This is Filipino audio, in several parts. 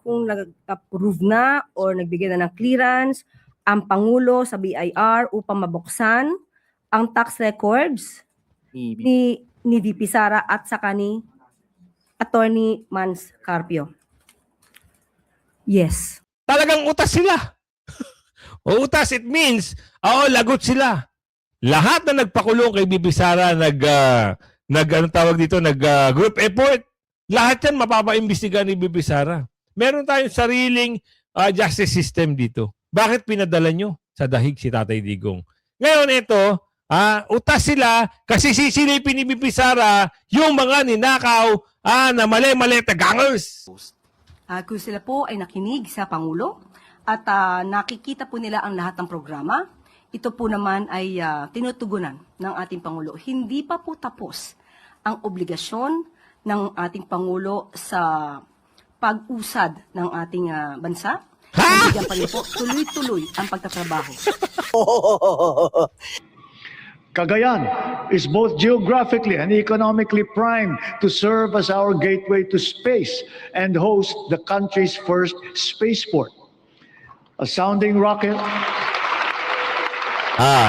kung nag-approve na or nagbigay na ng clearance ang Pangulo sa BIR upang mabuksan ang tax records ni VP Sara at saka ni Attorney Mans Carpio. Yes. Talagang utas sila. O utas, it means, lagot sila. Lahat na nagpakulong kay VP Sara, group effort, lahat yan mapapaimbestiga ni VP Sara. Meron tayong sariling justice system dito. Bakit pinadala nyo sa dahig si Tatay Digong? Ngayon ito, utas sila kasi sisilipin ni VP Sara yung mga ninakaw na mali-mali gangers. Kung sila po ay nakinig sa Pangulo at nakikita po nila ang lahat ng programa, ito po naman ay tinutugunan ng ating Pangulo. Hindi pa po tapos ang obligasyon ng ating Pangulo sa pag-usad ng ating bansa. Bigyan pa rin po, tuloy-tuloy ang pagtatrabaho. Cagayan is both geographically and economically primed to serve as our gateway to space and host the country's first spaceport. A sounding rocket.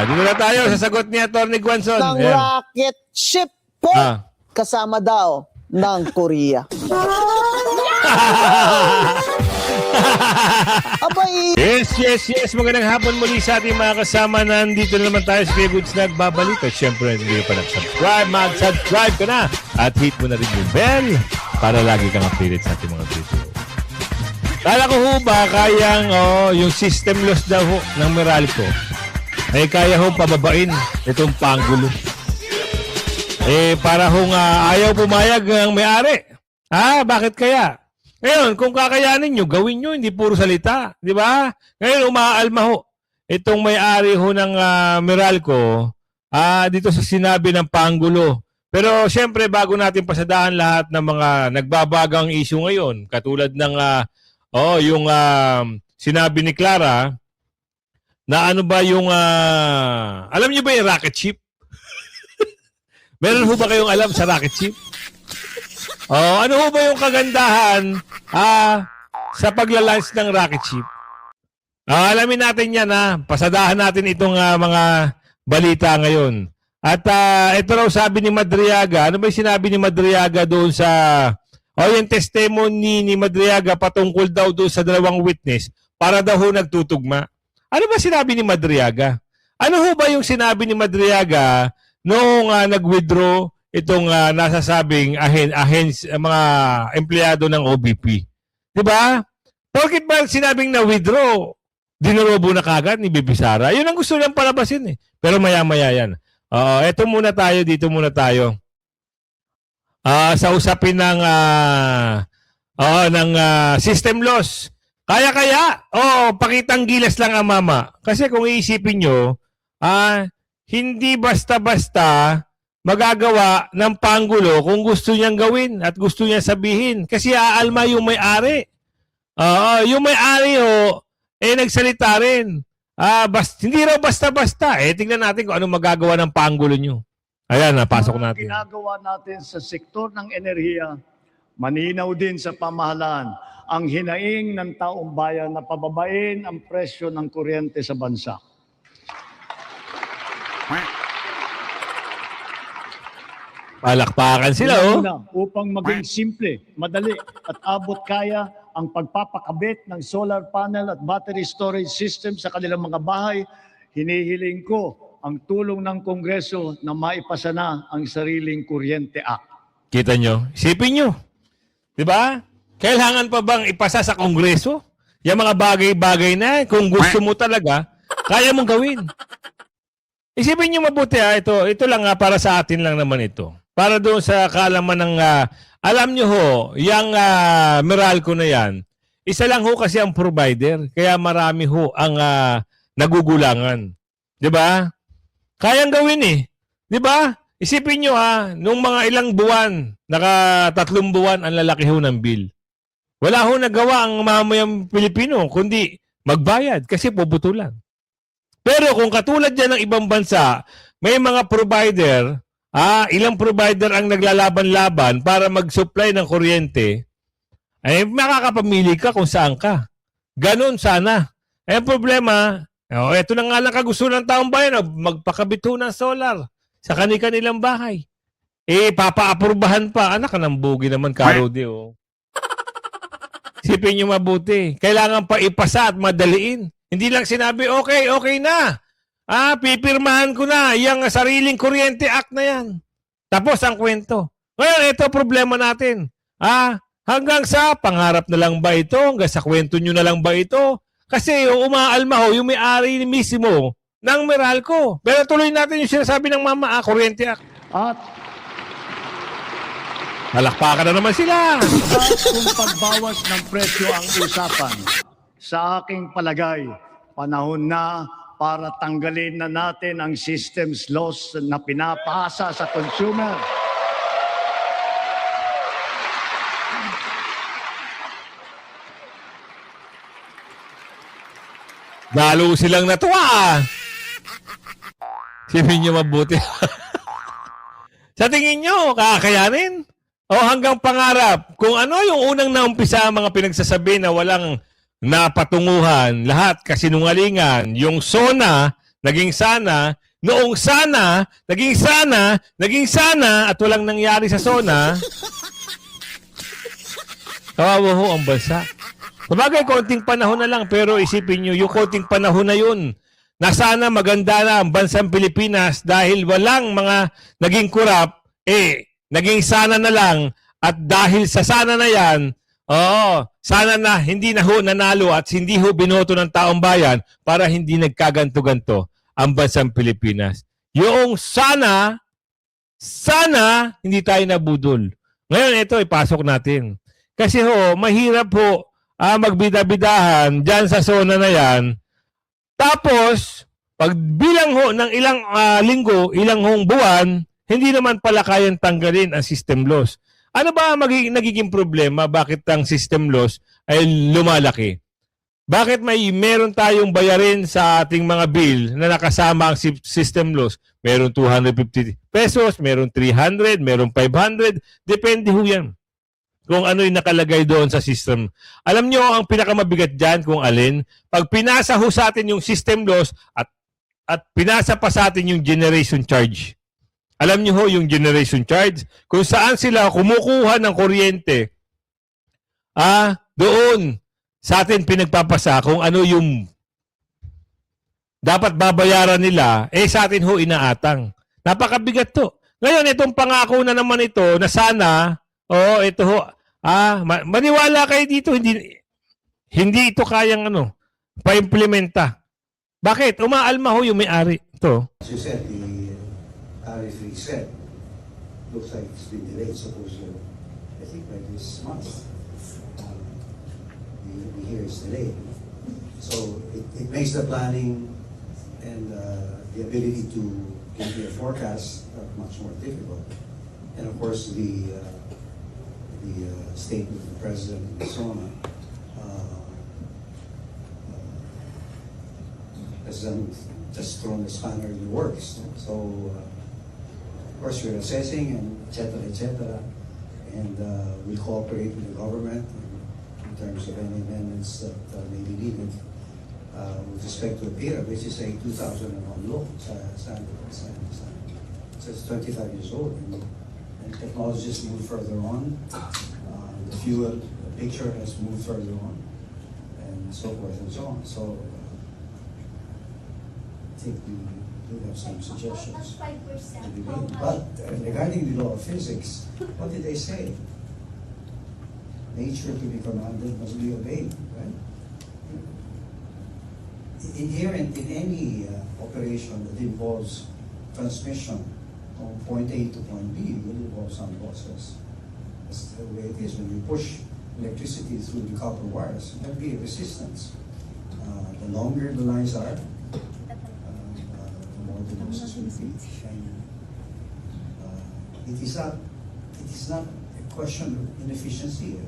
Dito na tayo sa sagot ni Atty. Guanzon. Ng rocket ship po. Kasama daw ng Korea. Abay! Yes. Magandang hapon muli sa ating mga kasama. Nandito na naman tayo sa Kuya Goods nagbabalik. At syempre, hindi ka pa nag-subscribe. Mag-subscribe ka na. At hit mo na rin yung bell para lagi kang updated sa ating mga video. Kala ko ho ba kayang yung system loss daw ho ng Meralco ay kaya ho pababain itong Pangulo. Para hong ayaw pumayag ng may-ari. Bakit kaya? Ngayon, kung kakayanin nyo, gawin nyo, hindi puro salita. Di ba? Ngayon, umaalma ho. Itong may-ari ho ng Meralco dito sa sinabi ng Pangulo. Pero siyempre, bago natin pasadahan lahat ng mga nagbabagang issue ngayon, katulad ng yung sinabi ni Clara, na ano ba yung, alam niyo ba yung rocket ship? Meron ho ba kayong alam sa rocket ship? Ano ho ba yung kagandahan sa paglalunch ng rocket ship? Alamin natin yan pasadahan natin itong mga balita ngayon. At ito raw sabi ni Madriaga, ano ba yung sinabi ni Madriaga doon sa, yung testimony ni Madriaga patungkol daw doon sa dalawang witness para daw ho nagtutugma. Ano ba sinabi ni Madriaga? Ano ho ba yung sinabi ni Madriaga noong nag-withdraw itong nasasabing mga empleyado ng OBP? Diba? Bakit ba sinabing na-withdraw? Dinurobo na kagad ni VP Sara. Yun ang gusto niyang palabasin eh. Pero maya-maya yan. Eto muna tayo, dito muna tayo. Sa usapin ng system loss. Kaya-kaya, pakitang gilas lang ang mama. Kasi kung iisipin nyo, hindi basta-basta magagawa ng Pangulo kung gusto niyang gawin at gusto niyang sabihin. Kasi aalma yung may-ari. Yung may-ari nagsalita rin. Hindi raw basta-basta. Tingnan natin kung anong magagawa ng Pangulo nyo. Ayan, napasok natin. Ginagawa natin sa sektor ng enerhiya, maninaw din sa pamahalaan ang hinaing ng taong bayan na pababain ang presyo ng kuryente sa bansa. Palakpakan sila, Upang maging simple, madali at abot kaya ang pagpapakabit ng solar panel at battery storage system sa kanilang mga bahay, hinihiling ko ang tulong ng Kongreso na maipasa na ang Sariling Kuryente Act. Kita nyo? Isipin nyo. Diba? Kailangan pa bang ipasa sa Kongreso? Yung mga bagay-bagay na, kung gusto mo talaga, kaya mong gawin. Isipin nyo mabuti ito lang para sa atin lang naman ito. Para doon sa kaalaman ng, alam nyo ho, yung Meralco na yan, isa lang ho kasi ang provider, kaya marami ho ang nagugulangan. Diba? Kayang gawin Di ba? Isipin nyo nung mga ilang buwan, 3 buwan ang lalaki ho ng bill. Wala ho nagawa ang mamayang Pilipino, kundi magbayad kasi puputulan. Pero kung katulad dyan ng ibang bansa, may mga provider, ilang provider ang naglalaban-laban para mag-supply ng kuryente, Ay, makakapamili ka kung saan ka. Ganon sana. Eh, ang problema, eto na nga lang kagustuhan ng taong bayan, magpakabit ho ng solar sa kanilang bahay. Eh, papaapurbahan pa. Anak ka ng bugi naman, Karodi, oh. Isipin nyo mabuti. Kailangan pa ipasa at madaliin. Hindi lang sinabi, okay na. Pipirmahan ko na. Yung sariling kuryente act na yan. Tapos ang kwento. Ngayon, ito problema natin. Hanggang sa pangarap na lang ba ito? Hanggang sa kwento nyo na lang ba ito? Kasi umaalma ho, yung may-ari mismo ng Meralco. Pero tuloy natin yung sinasabi ng mama, kuryente act. At Palakpakan na naman sila. kung pagbawas ng presyo ang usapan, sa aking palagay, panahon na para tanggalin na natin ang systems loss na pinapasa sa consumer. Lalo silang natuwa. Sipin nyo mabuti. Sa tingin nyo, kakayanin? O hanggang pangarap? Kung ano yung unang naumpisa ang mga pinagsasabi na walang napatunguhan, lahat kasinungalingan, yung SONA, naging sana, noong sana, naging sana, naging sana, at walang nangyari sa SONA, kawawa ho ang bansa. Sabagay, konting panahon na lang, pero isipin nyo, yung konting panahon na yun, na sana maganda na ang bansang Pilipinas dahil walang mga naging kurap, naging sana na lang, at dahil sa sana na yan, sana na hindi na ho nanalo at hindi ho binoto ng taong bayan para hindi nagkaganto-ganto ang bansang Pilipinas. Yung sana hindi tayo nabudol. Ngayon, ito, ipasok natin. Kasi ho, mahirap ho magbida-bidahan dyan sa zona na yan. Tapos, pag bilang ho ng ilang linggo, ilang hong buwan, hindi naman pala kayang tanggalin ang system loss. Ano ba nagiging problema? Bakit ang system loss ay lumalaki? Bakit meron tayong bayarin sa ating mga bill na nakasama ang system loss? Meron 250 pesos, meron 300, meron 500. Depende ho yan kung ano yung nakalagay doon sa system. Alam nyo, ang pinakamabigat dyan kung alin, pag pinasa ho sa atin yung system loss at pinasa pa sa atin yung generation charge. Alam niyo ho yung generation charge? Kung saan sila kumukuha ng kuryente, doon sa atin pinagpapasa kung ano yung dapat babayaran nila, sa atin ho inaatang. Napakabigat to. Ngayon, itong pangako na naman ito, na sana, ito ho, maniwala kayo dito, hindi ito kayang pa-implementa. Bakit? Umaalma ho yung may-ari. Ito. As you said, the tariff reset looks like it's been delayed. Supposedly, I think by this month, we hear it's delayed. So it makes the planning and the ability to give a forecast much more difficult. And of course, the statement of the president and so on has just thrown the spanner in the works. So, of course, we're assessing and et cetera, and we cooperate with the government in terms of any amendments that may be needed with respect to PIRA, which is a 2001 law. So it's 25 years old, and technologies move further on. The fuel picture has moved further on, and so forth and so on. So. I think we do have some suggestions to be made. But regarding the law of physics, what did they say? Nature to be commanded must be obeyed, right? Inherent in any operation that involves transmission from point A to point B will involve some losses. That's the way it is. When you push electricity through the copper wires, there will be a resistance. The longer the lines are, the losses will be. And it is not a question of inefficiency.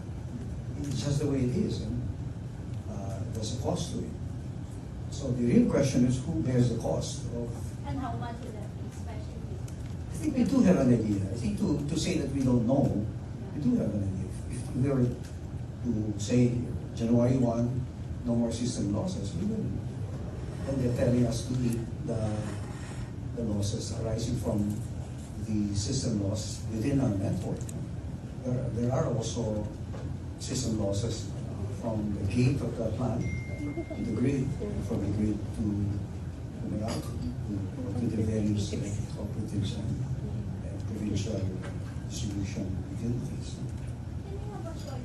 It's just the way it is, and there's a cost to it. So the real question is who bears the cost of. And how much would that be, especially? I think we do have an idea. I think to say that we don't know, we do have an idea. If we to say January 1, no more system losses, we will. And they're telling us to meet the losses arising from the system loss within our network. There are also system losses from the gate of the plant to the grid, from the grid to Meralco, to the various cooperatives and provincial distribution utilities.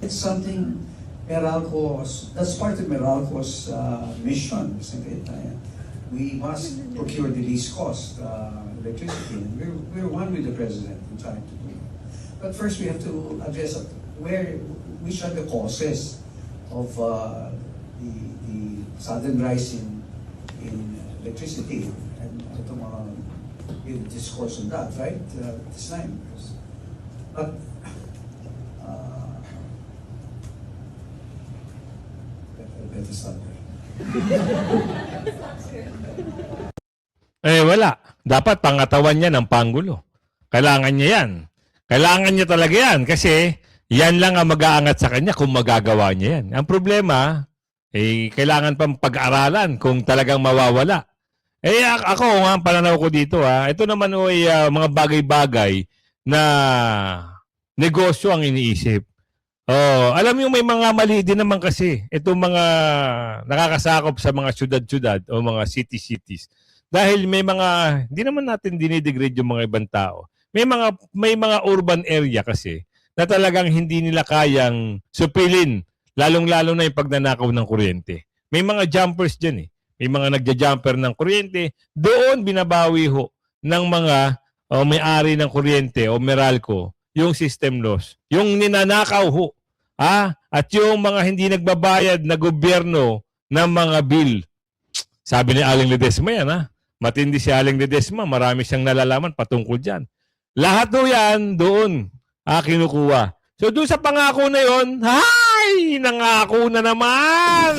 It's something Meralco's, that's part of Meralco's mission, isn't it? We must procure the least cost electricity. And we're one with the president in trying to do it. But first we have to address which are the causes of the sudden rise in electricity. And ito mga we'll discourse on that, right? This time. But better start there. Wala. Dapat pangatawan niya ng Pangulo. Kailangan niya yan. Kailangan niya talaga yan kasi yan lang ang mag-aangat sa kanya kung magagawa niya yan. Ang problema, kailangan pang pag-aralan kung talagang mawawala. Ako, ang pananaw ko dito, ito naman ay mga bagay-bagay na negosyo ang iniisip. Alam mo, may mga mali din naman kasi itong mga nakakasakop sa mga syudad-syudad o mga city-cities. Dahil may mga, hindi naman natin dinidegrade yung mga ibang tao. May mga urban area kasi na talagang hindi nila kayang supilin, lalong-lalo na yung pagnanakaw ng kuryente. May mga jumpers dyan eh. May mga nagja-jumper ng kuryente. Doon binabawi ho ng mga may-ari ng kuryente o Meralco yung system loss. Yung ninanakaw ho. At yung mga hindi nagbabayad na gobyerno ng mga bill. Sabi ni Aling Ledesma yan, matindi si Aling Ledesma. Marami siyang nalalaman patungkol dyan. Lahat ho yan doon kinukuha. So doon sa pangako na yon, nangako na naman!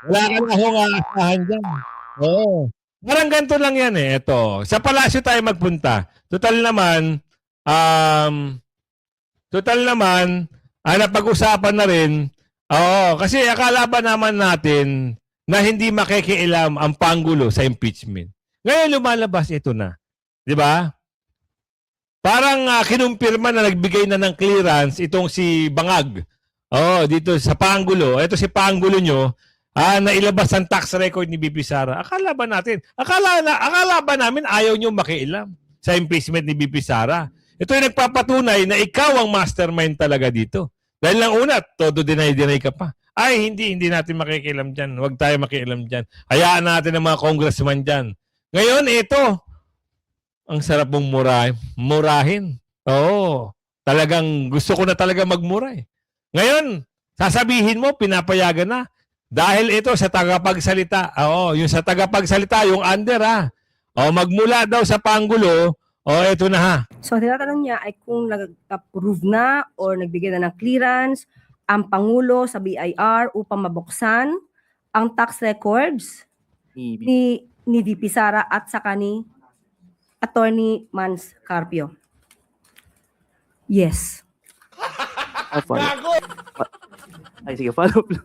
Wala ka na akong aasahan dyan. Oo. Parang ganito lang yan eh. Ito. Sa palasyo tayo magpunta. Total naman, napag-usapan na rin. Kasi akala ba naman natin na hindi makikialam ang Pangulo sa impeachment. Ngayon lumalabas ito na. Di ba? Parang kinumpirma na nagbigay na ng clearance itong si Bangag. Dito sa Pangulo. Ito si Pangulo nyo. Nailabas ang tax record ni BP Sara. Akala ba namin ayaw nyo makialam sa impeachment ni BP Sara? Ito yung nagpapatunay na ikaw ang mastermind talaga dito. Dahil lang una, todo deny ka pa. Hindi natin makikialam dyan. Huwag tayo makialam dyan. Hayaan natin ang mga congressman dyan. Ngayon, ito. Ang sarap mong murahin. Talagang gusto ko na talaga magmura eh. Ngayon, sasabihin mo, pinapayagan na. Dahil ito sa tagapagsalita. Yung sa tagapagsalita, yung under magmula daw sa Pangulo, ito na So, tinatanong niya ay kung nag-approve na or nagbigay na ng clearance ang Pangulo sa BIR upang mabuksan ang tax records ni VP Sara at saka ni Attorney Mans Carpio. Yes. Sige, follow up lang.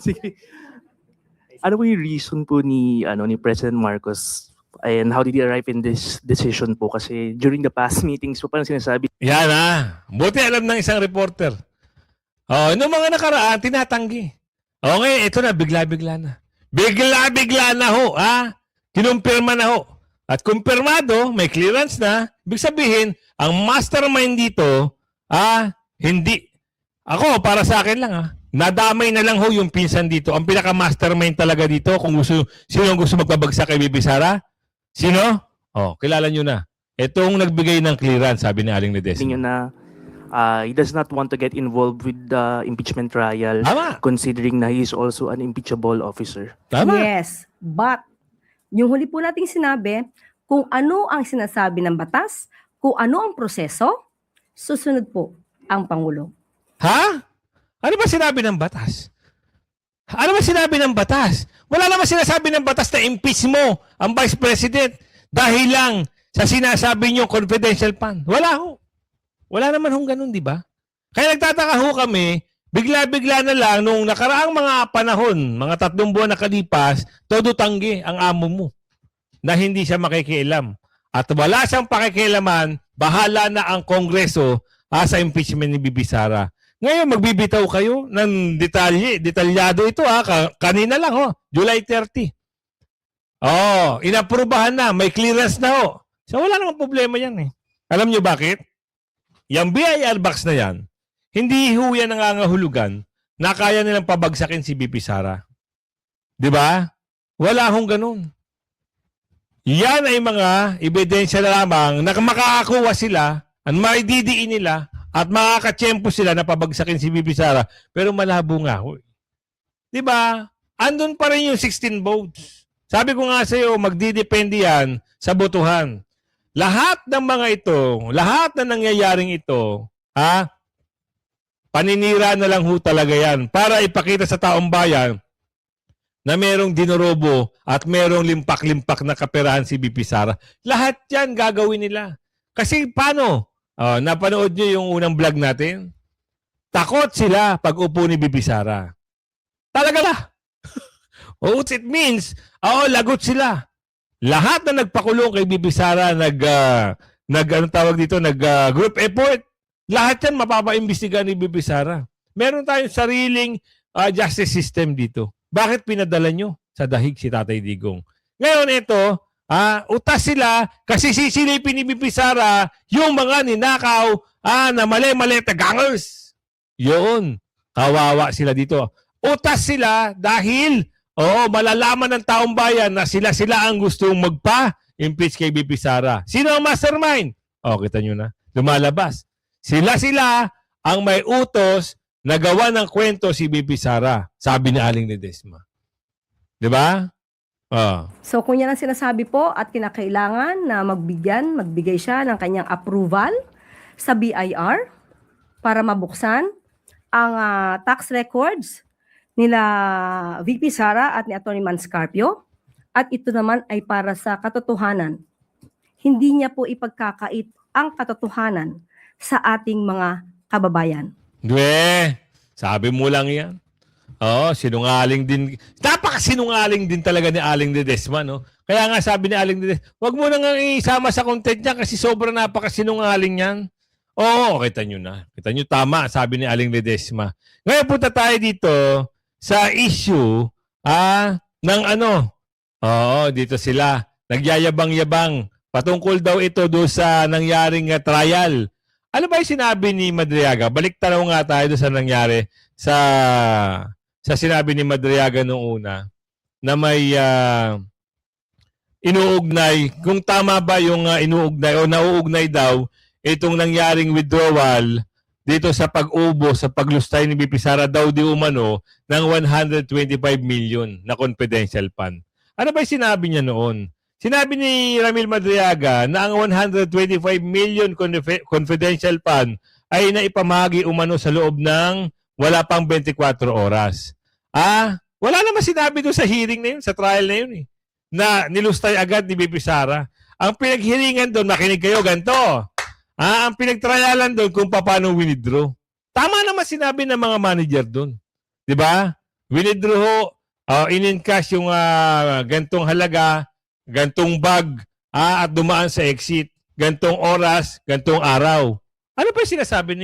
Sige. Ano po yung reason po ni President Marcos and how did he arrive in this decision po? Kasi during the past meetings po parang sinasabi. Yan Buti alam ng isang reporter. Noong mga nakaraan, tinatanggi. Ngayon, ito na, bigla-bigla na. Bigla-bigla na ho, kinumpirma na ho. At kumpirmado, may clearance na, ibig sabihin, ang mastermind dito, hindi. Ako, para sa akin lang, nadamay na lang ho yung pinsan dito. Ang pinaka-mastermind talaga dito, kung sino ang gusto magpabagsak kay BP Sara? Sino? Kilala nyo na. Itong nagbigay ng clearance, sabi ni Aling Ledesma. Niyo na he does not want to get involved with the impeachment trial. Tama. Considering na he is also an impeachable officer. Tama. Yes, but yung huli po nating sinabi, kung ano ang sinasabi ng batas, kung ano ang proseso, susunod po ang Pangulo. Ano ba sinabi ng batas? Ano ba sinabi ng batas? Wala naman sinasabi ng batas na impeach mo ang Vice President dahil lang sa sinasabi niyo confidential fund. Wala ho. Wala naman hong ganun, di ba? Kaya nagtataka ho kami, bigla-bigla na lang nung nakaraang mga panahon, mga 3 buwan nakalipas, todo tanggi ang amo mo na hindi siya makikialam. At wala siyang pakikialaman, bahala na ang Kongreso sa impeachment ni Bibi Sara. Ngayon, magbibitaw kayo ng detalyado ito kanina lang July 30. Inaprubahan na, may clearance na So wala namang problema yan Alam nyo bakit? Yung BIR box na yan, hindi ho yan nangangahulugan na kaya nilang pabagsakin si Bibi Sara. Di ba? Wala hong ganun. Yan ay mga ebidensya na lamang na makakakuha sila at maididiin nila at makakatsyempo sila na pabagsakin si Bibi Sara. Pero malabo nga ho. Di ba? Andun pa rin yung 16 votes. Sabi ko nga sa iyo, magdidepende yan sa botohan. Lahat ng mga ito, lahat na nangyayaring ito, paninira na lang ho talaga yan para ipakita sa taong bayan na merong dinorobo at merong limpak-limpak na kaperahan si Bibi Sara. Lahat yan gagawin nila. Kasi paano? Napanood nyo yung unang vlog natin? Takot sila pag upo ni Bibi Sara. Talaga ba? It means, lagot sila. Lahat na nagpakulong kay Bibi Sara, group effort, lahat yan mapapaimbestiga ni Bibi Sara. Meron tayong sariling justice system dito. Bakit pinadala nyo sa dahig si Tatay Digong? Ngayon ito, utas sila kasi sisilipin ni Bibi Sara yung mga ninakaw na mali-mali gangers. Yun, kawawa sila dito. Utas sila dahil malalaman ng taong bayan na sila ang gustong magpa-impeach kay Bibi Sara. Sino ang mastermind? Kita nyo na. Lumalabas. Sila ang may utos na gawa ng kwento si Bibi Sara. Sabi ni Aling Ledesma. Di ba? So kung yan ang sinasabi po at kinakailangan na magbigay siya ng kanyang approval sa BIR para mabuksan ang tax records nila VP Sara at ni Atty. Manscarpio, at ito naman ay para sa katotohanan. Hindi niya po ipagkakait ang katotohanan sa ating mga kababayan. Sabi mo lang yan. Sinungaling din. Napakasinungaling din talaga ni Aling Ledesma, no? Kaya nga sabi ni Aling Ledesma, wag mo nang isama sa content niya kasi sobrang napakasinungaling yan. Kita nyo na. Kita nyo, tama, sabi ni Aling Ledesma. Ngayon punta tayo dito sa issue ng dito sila nagyayabang-yabang patungkol daw ito doon sa nangyaring trial. Ano ba yung sinabi ni Madriaga? Balik tanaw nga tayo doon sa nangyari sa sinabi ni Madriaga noong una na may inuugnay, kung tama ba yung inuugnay o nauugnay daw itong nangyaring withdrawal dito sa pag-ubo, sa paglustay ni Bibi Sara daw di umano ng 125 million na confidential fund. Ano ba yung sinabi niya noon? Sinabi ni Ramil Madriaga na ang 125 million confidential fund ay naipamahagi umano sa loob ng wala pang 24 oras. Wala naman sinabi doon sa hearing na yun, sa trial na yun na nilustay agad ni Bibi Sara. Ang pinaghiringan doon, makinig kayo, ganito. Ang pinagtrayalan doon kung paano withdraw. Tama naman sinabi ng mga manager doon. Di ba? Withdraw in-encash yung gantong halaga, gantong bag, at dumaan sa exit. Gantong oras, gantong araw. Ano pa yung sinasabi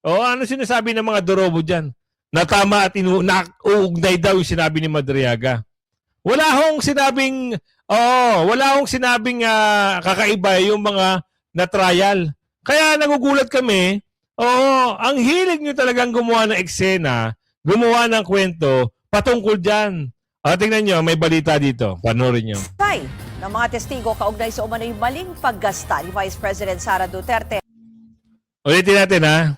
ano sinasabi ng mga dorobo dyan? Na tama at nauugnay daw yung sinabi ni Madriaga. Wala hong sinabing kakaiba yung mga na trial. Kaya nagugulat kami, ang hilig nyo talagang gumawa ng eksena, gumawa ng kwento, patungkol dyan. Tingnan nyo, may balita dito. Panoorin nyo. Ng mga testigo kaugnay sa umano'y maling paggasta ni Vice President Sara Duterte. Ulitin natin,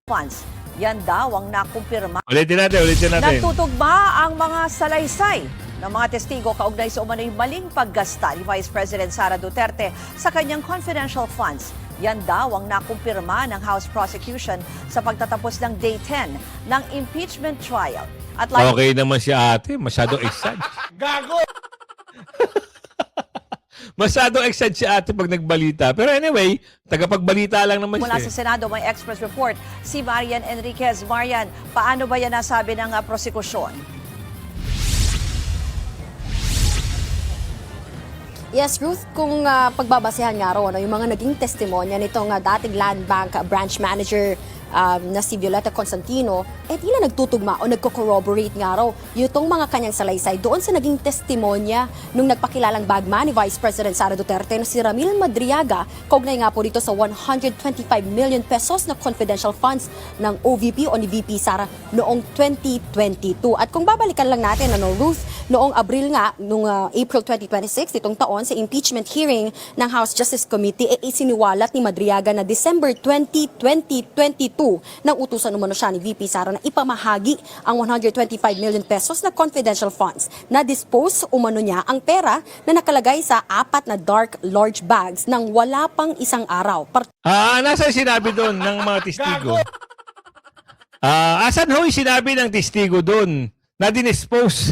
Funds. Yan daw ang nakumpirma. Ulitin natin. Nagtutugma ang mga salaysay ng mga testigo kaugnay sa umano'y maling paggasta ni Vice President Sara Duterte sa kanyang confidential funds. Yan daw ang nakumpirma ng House Prosecution sa pagtatapos ng Day 10 ng impeachment trial. At Okay naman si ate, masyadong excited. Gago! Masyadong excited si ate pag nagbalita. Pero anyway, tagapagbalita lang naman Mula siya. sa Senado, may Express Report si Marian Enriquez. Marian, paano ba yan nasabi ng prosekusyon? Yes, Ruth, kung pagbabasehan nga raw, yung mga naging testimonya nitong dating Land Bank branch manager na si Violeta Constantino, tila nagtutugma o nagko-corroborate nga raw yung mga kanyang salaysay doon sa naging testimonya nung nagpakilalang bagman ni Vice President Sara Duterte na si Ramil Madriaga, kaugnay nga po dito sa 125 million pesos na confidential funds ng OVP o ni VP Sara noong 2022. At kung babalikan lang natin, Ruth, noong Abril nga, noong April 2026, itong taon, sa impeachment hearing ng House Justice Committee, isiniwalat ni Madriaga na December 2022 nang utusan umano siya ni VP Sara na ipamahagi ang 125 million pesos na confidential funds. Na-dispose umano niya ang pera na nakalagay sa 4 na dark large bags nang wala pang isang araw. Nasa sinabi doon ng mga testigo? Asan ho yung sinabi ng testigo doon na dinispose?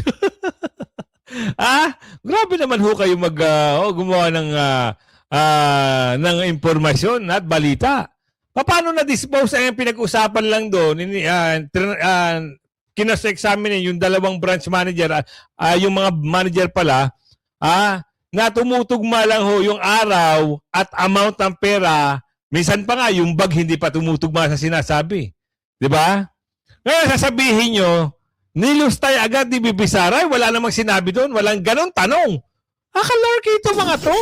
Grabe naman ho kayo gumawa ng impormasyon at balita. Paano na-dispose ang pinag-usapan lang doon? Kinas-examine yung dalawang branch manager, yung mga manager pala, na tumutugma lang ho yung araw at amount ng pera. Minsan pa nga, yung bag hindi pa tumutugma sa sinasabi. Di ba? Ngayon, sasabihin nyo, nilustay agad ni Bibi Sara, wala namang sinabi doon, walang ganon tanong. Akalarky ito mga to.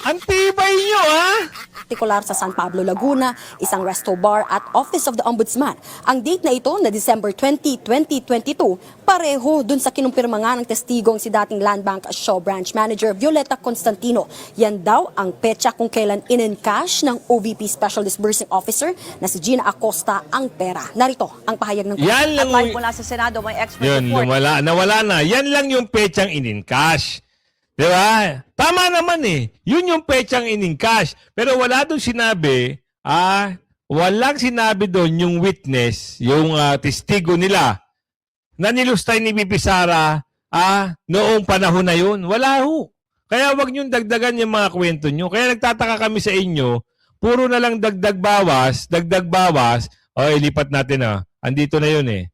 Antibay nyo, ha? Partikular sa San Pablo, Laguna, isang resto bar at Office of the Ombudsman. Ang date na ito na December 20, 2022, pareho dun sa kinumpirma nga ng testigong si dating Land Bank Shaw Branch Manager Violeta Constantino. Yan daw ang petsa kung kailan in-encash ng OVP Special Disbursing Officer na si Gina Acosta ang pera. Narito ang pahayag ng Yan lang, At live mula sa Senado, may Express yun, Report. nawala na. Yan lang yung petsang in-encash. Di ba? Tama naman eh. Yun yung petsang in-encash. Pero wala doon sinabi, walang sinabi doon yung witness, yung testigo nila, na nilustay ni Bibi Sara noong panahon na yun. Wala ho. Kaya wag niyong dagdagan yung mga kwento niyo. Kaya nagtataka kami sa inyo, puro na lang dagdag bawas, ilipat natin andito na yun eh.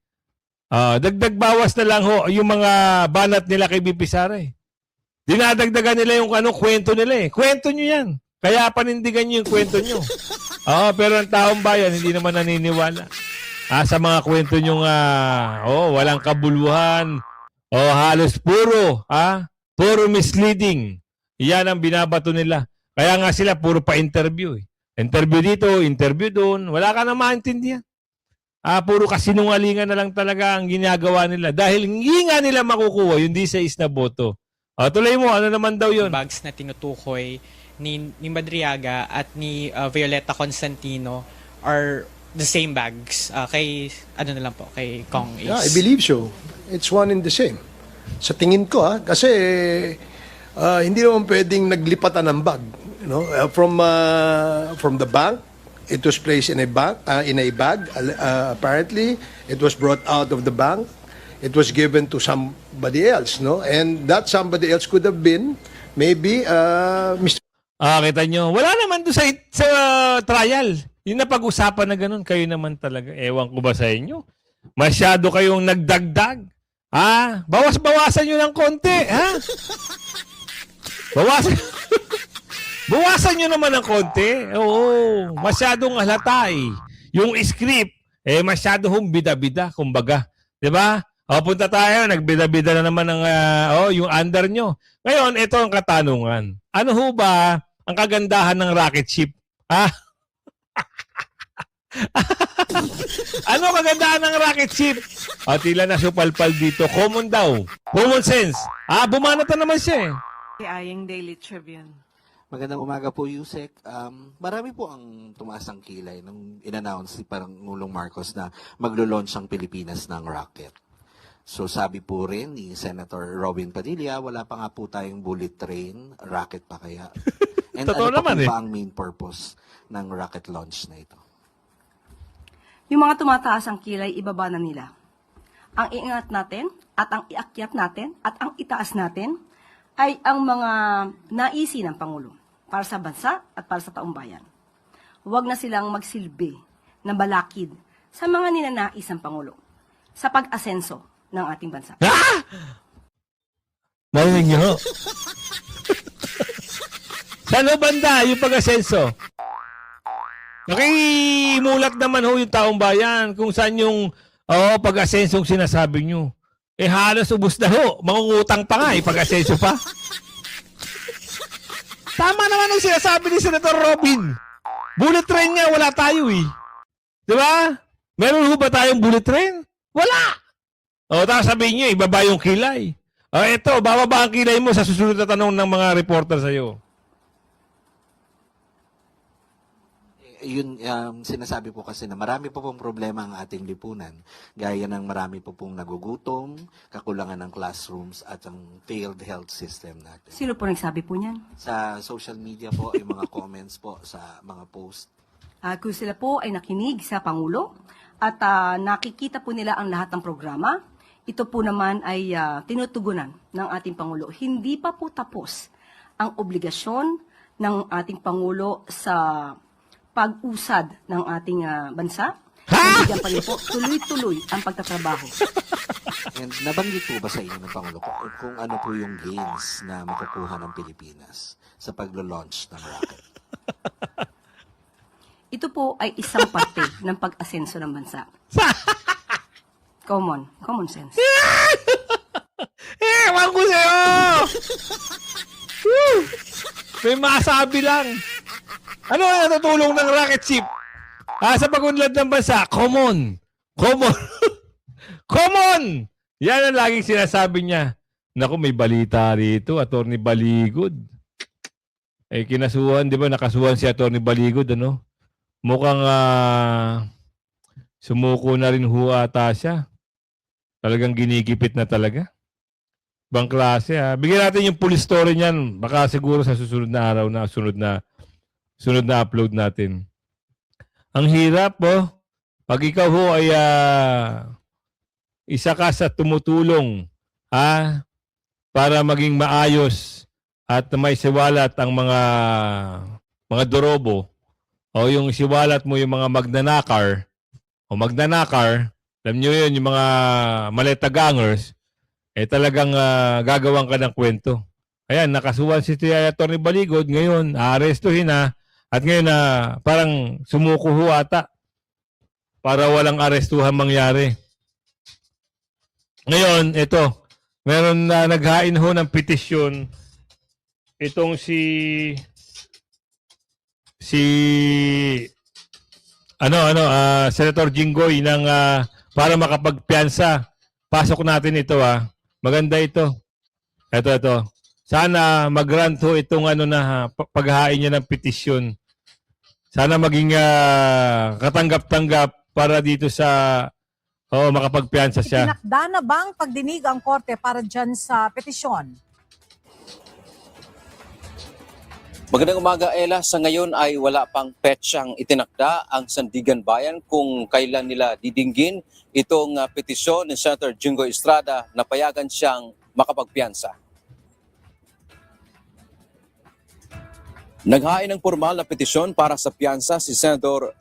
Dagdag bawas na lang ho yung mga banat nila kay Bibi Sara eh. Dinadagdagan nila yung kwento nila eh. Kwento nyo yan. Kaya panindigan nyo yung kwento nyo. Pero ang taong bayan hindi naman naniniwala. Sa mga kwento nyo walang kabuluhan. Halos puro misleading. Yan ang binabato nila. Kaya nga sila puro pa-interview eh. Interview dito, interview doon. Wala ka na maintindihan. Puro kasinungalingan na lang talaga ang ginagawa nila. Dahil hindi nga nila makukuha yung D6 na boto. Tuloy mo, ano naman daw yun? Bags na tinutukoy ni Madriaga at ni Violeta Constantino are the same bags. Kay Kong is... Yeah, I believe so. It's one and the same. Sa tingin ko kasi hindi naman pwedeng naglipatan ng bag. From the bank, it was placed in a bag. Apparently, it was brought out of the bank. It was given to somebody else, and that somebody else could have been maybe Mr. Kita nyo, wala naman doon sa trial. Yung napag-usapan na ganun, kayo naman talaga. Ewan ko ba sa inyo? Masyado kayong nagdagdag. Bawas-bawasan nyo ng konti, Bawasan nyo naman ng konti. Oo, masyadong halata eh. Yung script, masyado hong bida-bida, kumbaga. Diba? Punta tayo, nagbida-bida na naman ng yung under nyo. Ngayon, ito ang katanungan. Ano ho ba ang kagandahan ng rocket ship? Ano kagandahan ng rocket ship? Tila na supalpal dito. Common daw. Common sense. Bumanat na naman siya eh. Aying Daily Tribune. Magandang umaga po, Yusek. Marami po ang tumaas ang kilay nung in-announce si Pangulong Marcos na maglo-launch ang Pilipinas ng rocket. So sabi po rin ni Senator Robin Padilla, wala pa nga po tayong bullet train, rocket pa kaya. And Totoo ano pa naman po ba ang main purpose ng rocket launch na ito? Yung mga tumataas ang kilay, ibaba na nila. Ang iingat natin, at ang iakyat natin, at ang itaas natin, ay ang mga naisi ng Pangulo para sa bansa at para sa taong bayan. Huwag na silang magsilbi na balakid sa mga ninanais ng Pangulo sa pag-asenso ng ating bansa. Narinig niyo ho? Saan ho banda yung pag-asenso? Nakimulat naman ho yung taong bayan kung saan yung pag-asenso yung sinasabi nyo. Eh halos ubus na ho. Mangungutang pa nga pag-asenso pa. Tama naman ang sinasabi ni Senator Robin. Bullet train nga, wala tayo eh. Di ba? Meron ho ba tayong bullet train? Wala! Tapos sabihin nyo, ibaba yung kilay. Eto, bababa ang kilay mo sa susunod na tanong ng mga reporter sa'yo. Yun, sinasabi po kasi na marami po pong problema ang ating lipunan. Gaya ng marami po pong nagugutom, kakulangan ng classrooms at ang failed health system natin. Sino po nagsabi po niyan? Sa social media po, yung mga comments po sa mga post. Kung sila po ay nakinig sa Pangulo at nakikita po nila ang lahat ng programa, ito po naman ay tinutugunan ng ating Pangulo. Hindi pa po tapos ang obligasyon ng ating Pangulo sa pag-usad ng ating bansa. Bigyan pa rin po, tuloy-tuloy ang pagtatrabaho. And nabanggit po ba sa inyo ng Pangulo kung ano po yung gains na makukuha ng Pilipinas sa paglo-launch ng rocket? Ito po ay isang parte ng pag-asenso ng bansa. Common sense. Ewan ko sa'yo! Woo! May masabi lang. Ano ang natutulong ng rocket ship? Sa pag-unlad ng bansa, common. Common! Yan ang laging sinasabi niya. Naku, may balita rito, Atty. Baligod. Kinasuhan, di ba? Nakasuhan si Atty. Baligod, ano? Mukhang sumuko na rin ho ata siya. Talagang ginigipit na talaga. Bang klase, ha? Bigyan natin yung full story niyan. Baka siguro sa susunod na araw na sunod na upload natin. Ang hirap po. Pag ikaw ho ay isa ka sa tumutulong para maging maayos at may siwalat ang mga dorobo o yung siwalat mo yung mga magnanakar, alam nyo yun, yung mga maleta gangers, talagang gagawan ka ng kwento. Ayan, nakasuhan si Atty. Baligod, ngayon, aarestuhin na, at ngayon parang sumuko ho ata para walang arestuhan mangyari. Ngayon, ito, meron na naghain ho ng petisyon itong si Senator Jinggoy ng para makapagpiyansa. Pasok natin ito Maganda ito. Ito. Sana mag-grant ho itong paghahain niya ng petisyon. Sana maging katanggap-tanggap para dito sa makapagpiyansa siya. Tinakda na bang pagdinig ang korte para dyan sa petisyon? Magandang umaga, Ella. Sa ngayon ay wala pang petsang itinakda ang Sandigan Bayan kung kailan nila didinggin itong petisyon ni Senator Jinggoy Estrada na payagan siyang makapagpiyansa. Naghain ng formal na petisyon para sa piyansa si Senator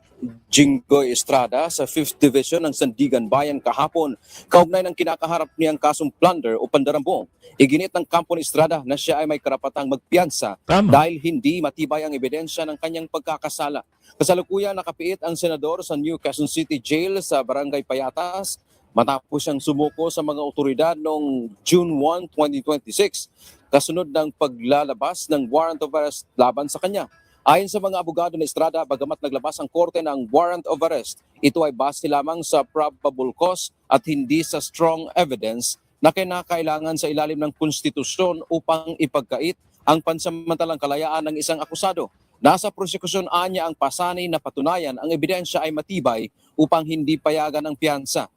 Jinggoy Estrada sa 5th Division ng Sandigan Bayan kahapon, kaugnay ng kinakaharap niyang kasong plunder o pandarambong. Iginit ng kampo ni Estrada na siya ay may karapatang magpiyansa dahil hindi matibay ang ebidensya ng kanyang pagkakasala. Kasalukuyan nakapiit ang senador sa New Quezon City Jail sa Barangay Payatas matapos siyang sumuko sa mga otoridad noong June 1, 2026 kasunod ng paglalabas ng warrant of arrest laban sa kanya. Ayon sa mga abogado ni Estrada, bagamat naglabas ang korte ng warrant of arrest, ito ay base lamang sa probable cause at hindi sa strong evidence na kinakailangan sa ilalim ng konstitusyon upang ipagkait ang pansamantalang kalayaan ng isang akusado. Nasa prosekusyon anya ang pasanay na patunayan ang ebidensya ay matibay upang hindi payagan ang piyansa.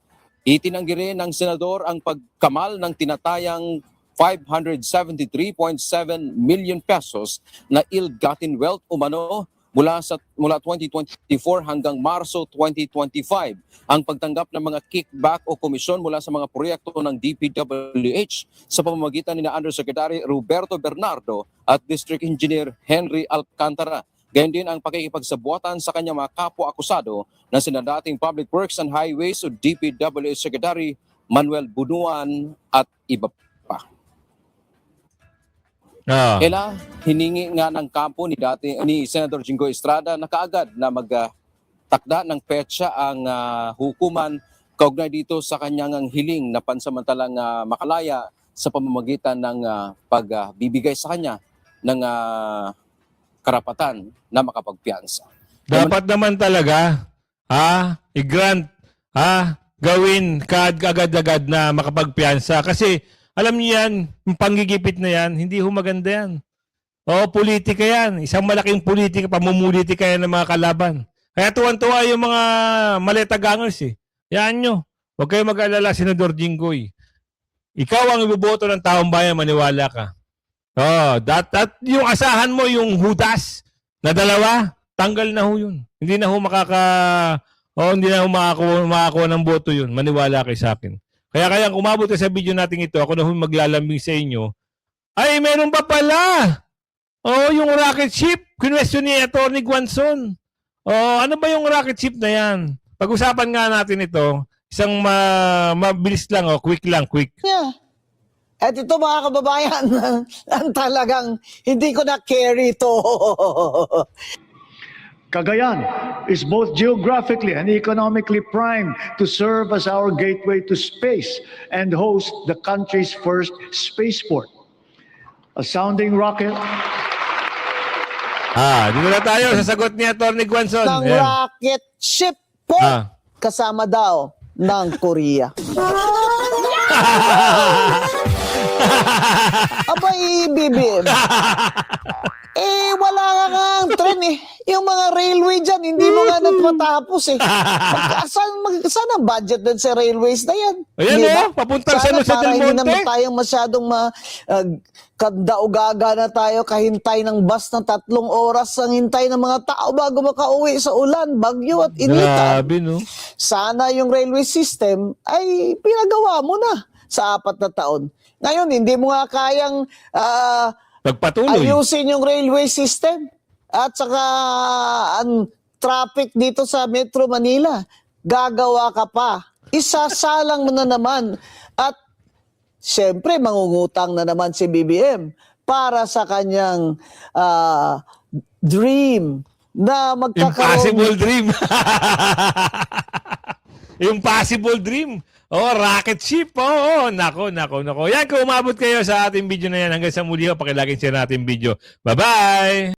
Itinanggi rin ng senador ang pagkamal ng tinatayang 573.7 million pesos na ill-gotten wealth umano mula 2024 hanggang Marso 2025 ang pagtanggap ng mga kickback o komisyon mula sa mga proyekto ng DPWH sa pamamagitan ni Undersecretary Roberto Bernardo at District Engineer Henry Alcantara. Gayon din ang pakikipagsabuatan sa kanyang mga kapwa-akusado na sina dating Public Works and Highways o DPWH Secretary Manuel Bunuan at iba pa. Kaya hiningi nga ng kampo ni Senator Jinggoy Estrada na kaagad na magtakda ng petsa ang hukuman kaugnay dito sa kanyang hiling na pansamantalang makalaya sa pamamagitan ng pagbibigay sa kanya ng karapatan na makapagpiyansa. Dapat naman talaga, i-grant, gawin agad-agad na makapagpiyansa. Kasi, alam niyo yan, yung panggigipit na yan, hindi ho maganda yan. Oo, politika yan. Isang malaking politika, pamumulitika yan ng mga kalaban. Kaya tuwan-tuwa yung mga maletagangers eh. Yan nyo. Huwag kayo mag-alala, Senador Jinggoy. Ikaw ang iboboto ng taong bayan, maniwala ka. Yung asahan mo, yung hudas na dalawa, tanggal na ho yun. Hindi na ho hindi na ho makakuha ng boto yun. Maniwala kayo sa akin. Kaya umabot sa video natin ito, ako na maglalambing sa inyo, ay meron pa pala. Yung rocket ship, kinwestiyon ni Atty. Guanzon. Ano ba yung rocket ship na yan? Pag-usapan nga natin ito, isang mabilis lang, quick. Yeah. At ito mga kababayan, ang talagang hindi ko na-carry ito. Cagayan is both geographically and economically primed to serve as our gateway to space and host the country's first spaceport. A sounding rocket. Dito na tayo sa sagot ni Atty. Guanzon. Ng rocket ship po, kasama daw ng Korea. Abay, BBM. Wala nga ang tren eh. Yung mga railway dyan, hindi mo nga matapos eh. Saan ang budget dun sa railways na yan? Ayan papuntang San Jose del Para hindi Monte. naman tayong masyadong kanda-ugaga na tayo, kahintay ng bus ng 3 oras ang hintay ng mga tao bago makauwi sa ulan, bagyo at initan. Grabe, no? Sana yung railway system ay pinagawa mo na sa 4 na taon. Ngayon, hindi mo nga kayang Pagpatuloy. ayusin yung railway system at saka ang traffic dito sa Metro Manila. Gagawa ka pa. Isasalang mo na naman. At siyempre, mangungutang na naman si BBM para sa kanyang dream na magkakaroon. Impossible dream. Impossible dream. Rocket ship. Nako. Yan, kung umabot kayo sa ating video na yan, hanggang sa muli, pakilagin share natin video. Bye-bye!